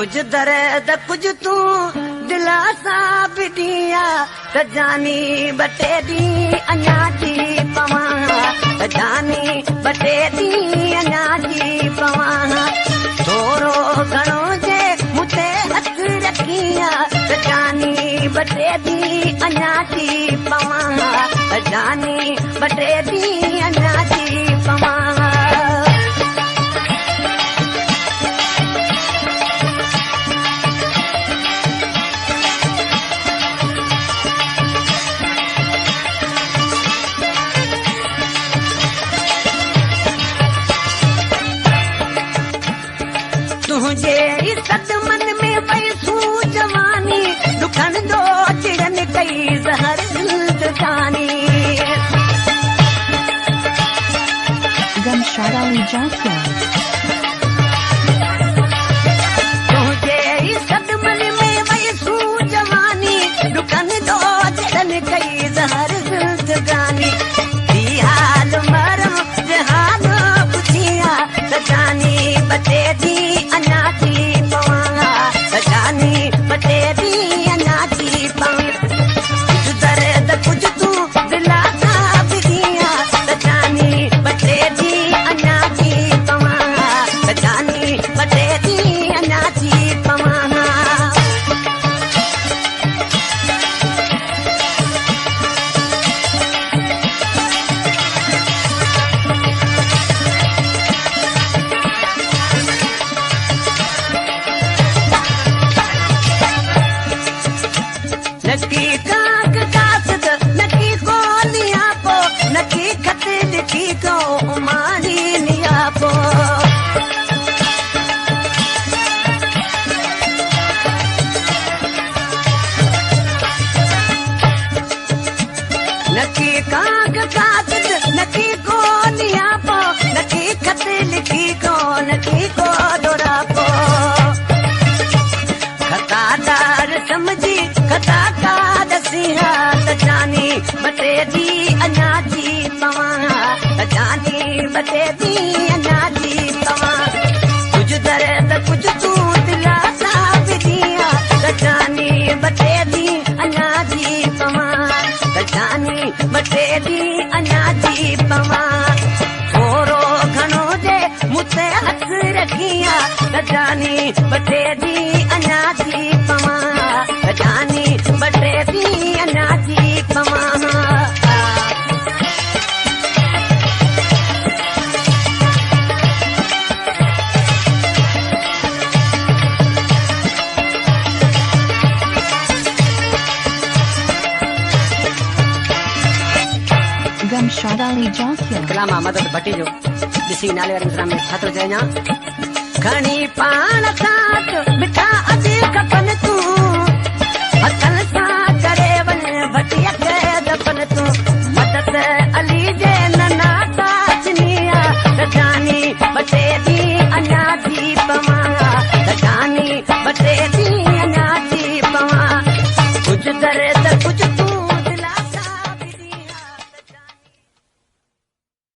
कुछ दर्द कुछ तू दिलासा भी दिया त जानी बटे दी अञा जी पवां जानी बटे दी अञा जी पवां थोरो घणो जे मुते हथ रखिया त जानी बटे दी अञा जी पवां जानी बटे दी अञा जी पवां तुझे इज्जत मन में वैसू जवानी दुखन दो चिड़न कई जहर जिंदगानी Gumshad Johnson. तुझे इज्जत मन में वैसू जवानी दुखन दो चिड़न कई जहर जिंदगानी दी हाल मरम जहान पुछिया त जानी बटे दी अञा जी पवां जानी बटे दी अञा जी पवां कुछ दर्द कुछ तू दिलासा भी दिया त जानी बटे दी अञा जी पवां जानी बटे दी अञा जी पवां नकी काक कासद नकी गोलिया पो नकी खत लिखी को मारी निया पो नकी काक कासद नकी गोलिया पो नकी खत लिखी को नकी को डोरा पो खतादार समझी खता का दसिया त जानी बटे दी अञा जी पवां त जानी बटे दी अञा जी पवां कुछ दर्द कुछ तू दिलासा भी दिया त जानी बटे दी अञा जी पवां त जानी बटे दी अञा जी पवां थोरो घणो जे मुते हथ रखिया त जानी बटे दी अञा जी पवां जानी बटे दी अञा जी पवां Gumshad Johnson. कलाम मदद भट्टी जो ॾिसी नाले वारे इंसान में छा थो चइजां खणी पाण साथ मिठा अॼु